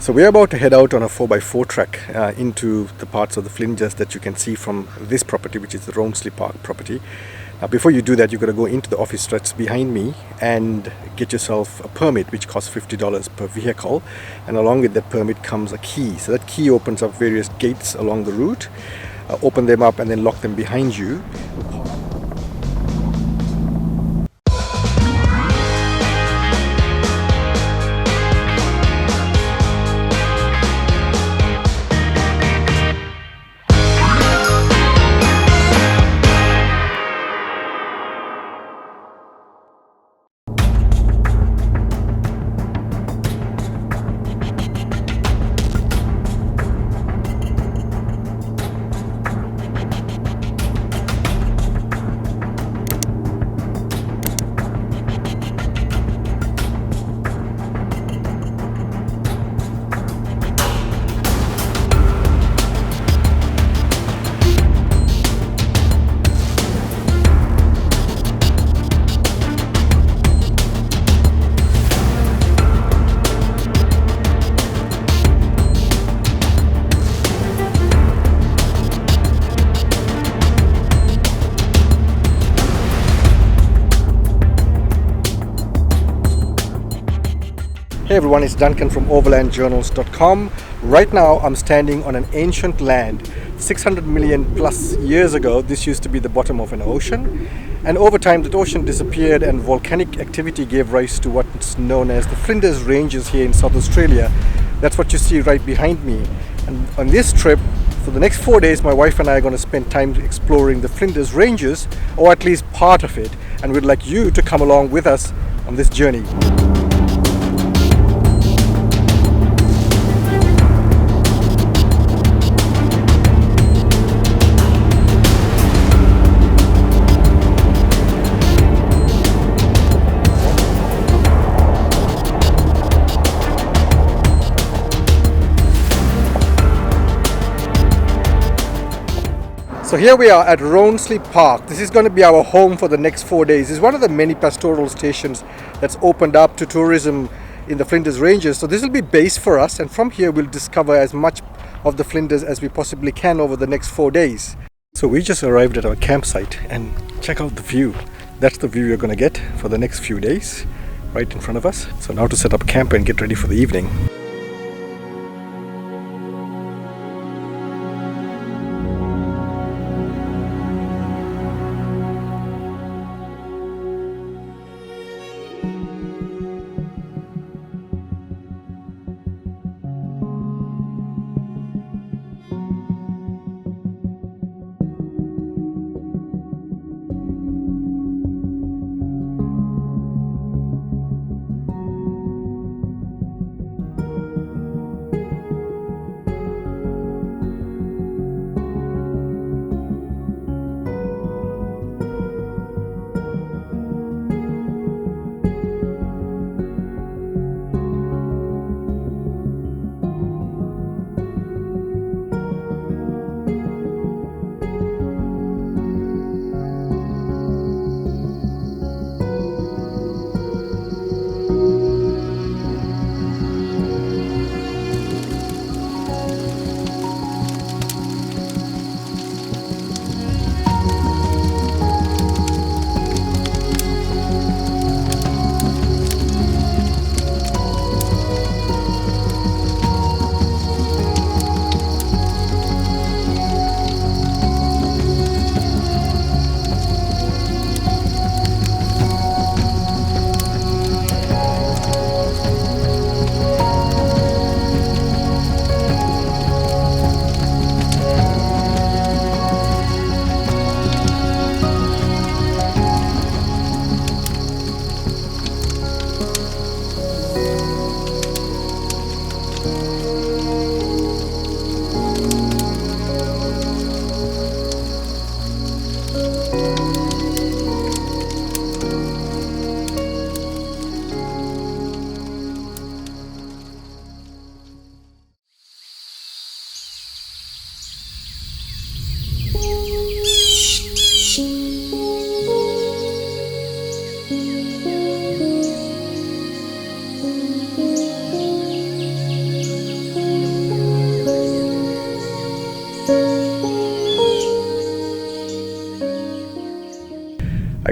So we're about to head out on a 4x4 track into the parts of the Flinders that you can see from this property, which is the Rawnsley Park property. Now, before you do that, you've got to go into the office that's behind me and get yourself a permit, which costs $50 per vehicle. And along with that permit comes a key. So that key opens up various gates along the route. Open them up and then lock them behind you. Hey everyone, it's Duncan from overlandjournals.com. Right now I'm standing on an ancient land. 600 million plus years ago, this used to be the bottom of an ocean. And over time that ocean disappeared and volcanic activity gave rise to what's known as the Flinders Ranges here in South Australia. That's what you see right behind me. And on this trip, for the next 4 days, my wife and I are going to spend time exploring the Flinders Ranges, or at least part of it. And we'd like you to come along with us on this journey. So here we are at Rawnsley Park. This is going to be our home for the next 4 days. It's one of the many pastoral stations that's opened up to tourism in the Flinders Ranges. So this will be base for us, and from here we'll discover as much of the Flinders as we possibly can over the next 4 days. So we just arrived at our campsite and check out the view. That's the view you're going to get for the next few days right in front of us. So now to set up camp and get ready for the evening.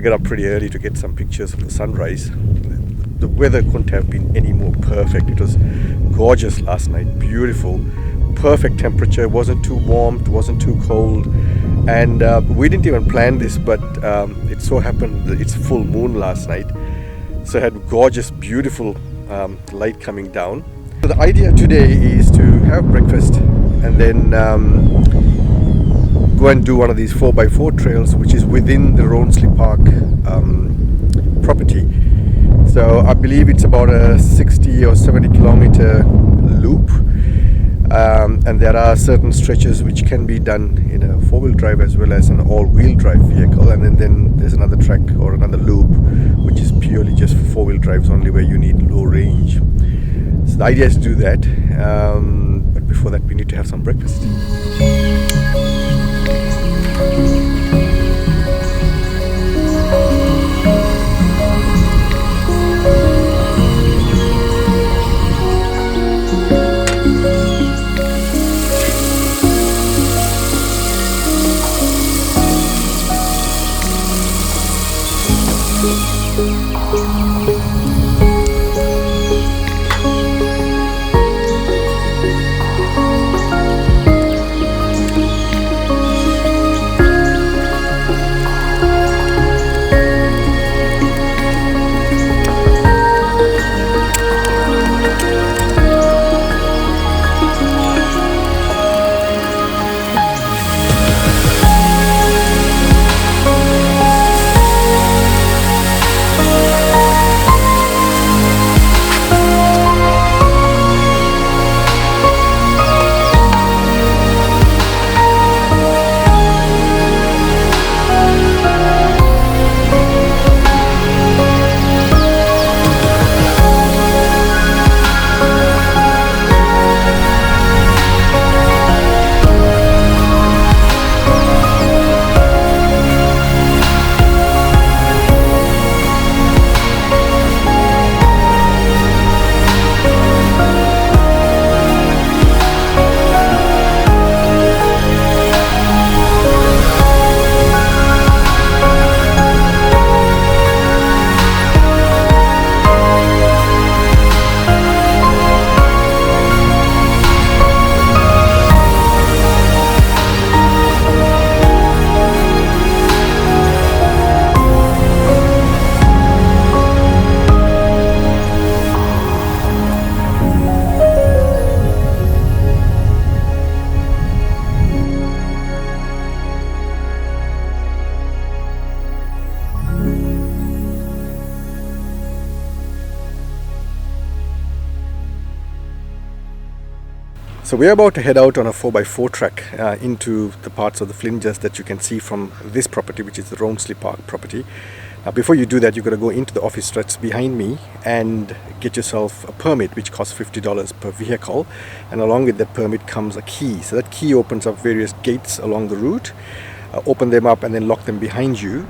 got up pretty early to get some pictures of the sunrise. The weather couldn't have been any more perfect. It was gorgeous last night, beautiful, perfect temperature. It wasn't too warm, it wasn't too cold, and we didn't even plan this, but it so happened that it's full moon last night, so it had gorgeous, beautiful light coming down. So the idea today is to have breakfast and then go and do one of these 4x4 trails, which is within the Rawnsley Park property. So I believe it's about a 60 or 70 kilometer loop, and there are certain stretches which can be done in a four-wheel drive as well as an all-wheel drive vehicle, and then there's another track or another loop which is purely just for four-wheel drives only, where you need low range. So the idea is to do that, but before that we need to have some breakfast. So we're about to head out on a 4x4 track into the parts of the Flinders that you can see from this property, which is the Rawnsley Park property. Before you do that, you've got to go into the office that's behind me and get yourself a permit, which costs $50 per vehicle, and along with that permit comes a key. So that key opens up various gates along the route. Open them up and then lock them behind you.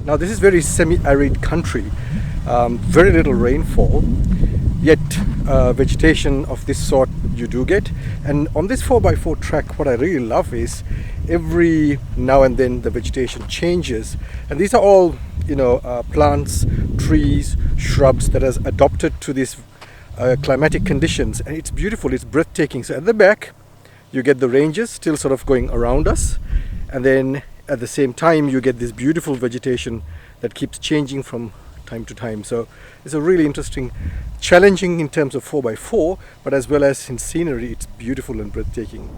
Now this is very semi-arid country, very little rainfall, yet vegetation of this sort you do get. And on this 4x4 track, what I really love is every now and then the vegetation changes, and these are all plants, trees, shrubs that has adopted to these climatic conditions, and it's beautiful, it's breathtaking. So at the back you get the ranges still sort of going around us, and then at the same time you get this beautiful vegetation that keeps changing from time to time. So it's a really interesting, challenging in terms of 4x4, but as well as in scenery, it's beautiful and breathtaking.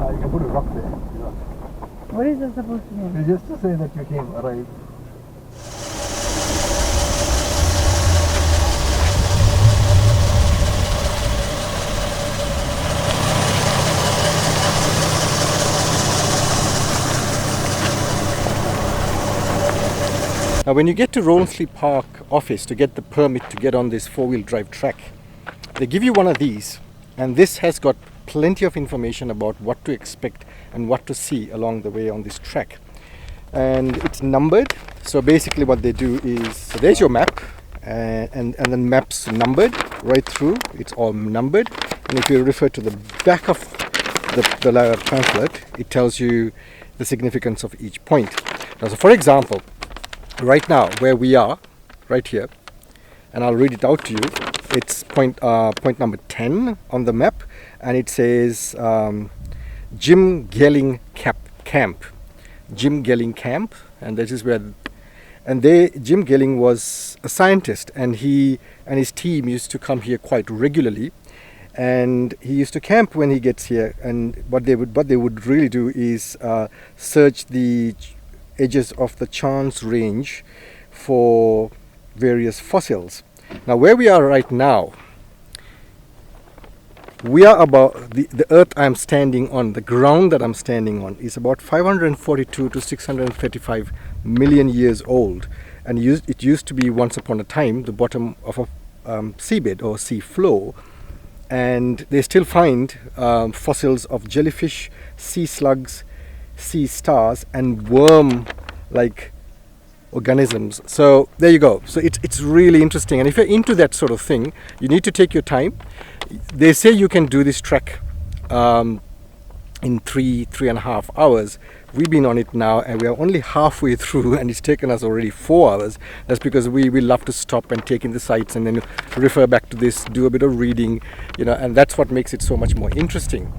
You can put a rock there. What is that supposed to mean? It's just to say that you came arrived. Now when you get to Rawnsley Park office to get the permit to get on this four-wheel drive track, they give you one of these, and this has got plenty of information about what to expect and what to see along the way on this track. And it's numbered, so basically what they do is, so there's your map, and then maps numbered right through, it's all numbered. And if you refer to the back of the pamphlet, it tells you the significance of each point. Now, so for example, right now where we are, right here, and I'll read it out to you. It's point number 10 on the map, and it says Jim Gelling Camp. Jim Gelling Camp, and that is where. And Jim Gelling was a scientist, and he and his team used to come here quite regularly, and he used to camp when he gets here. And what they would really do is search the edges of the Chance Range for various fossils. Now where we are right now, we are about the earth I'm standing on, the ground that I'm standing on is about 542 to 635 million years old, and it used to be once upon a time the bottom of a seabed or sea floor, and they still find fossils of jellyfish, sea slugs, sea stars, and worm-like organisms. So there you go. So it's really interesting, and if you're into that sort of thing, you need to take your time. They say you can do this trek in 3.5 hours. We've been on it now, and we are only halfway through, and it's taken us already 4 hours. That's because we love to stop and take in the sights and then refer back to this, do a bit of reading, and that's what makes it so much more interesting.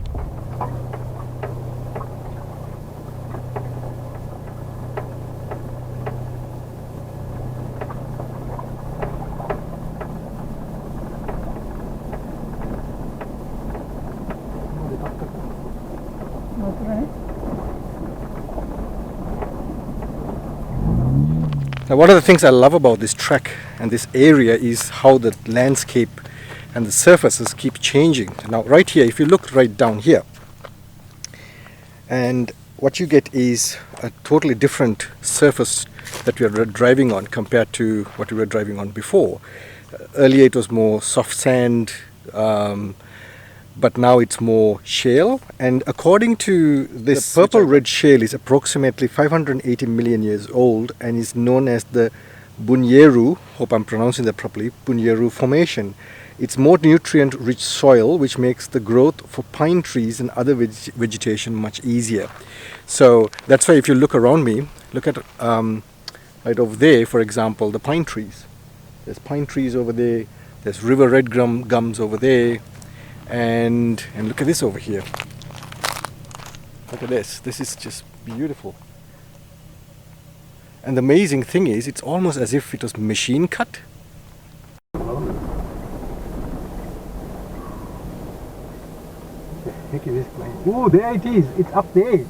Now, one of the things I love about this trek and this area is how the landscape and the surfaces keep changing. Now, right here, if you look right down here, and what you get is a totally different surface that we are driving on compared to what we were driving on before. Earlier it was more soft sand, but now it's more shale, and according to this, the purple red shale is approximately 580 million years old and is known as the Bunyeru, hope I'm pronouncing that properly, Bunyeru Formation. It's more nutrient rich soil which makes the growth for pine trees and other vegetation much easier. So that's why if you look around me, look at right over there, for example, the pine trees. There's pine trees over there, there's river red gums over there, and look at this over here. Look at this. This is just beautiful. And the amazing thing is, it's almost as if it was machine cut. The heck is this plane? Oh, there it is. It's up there.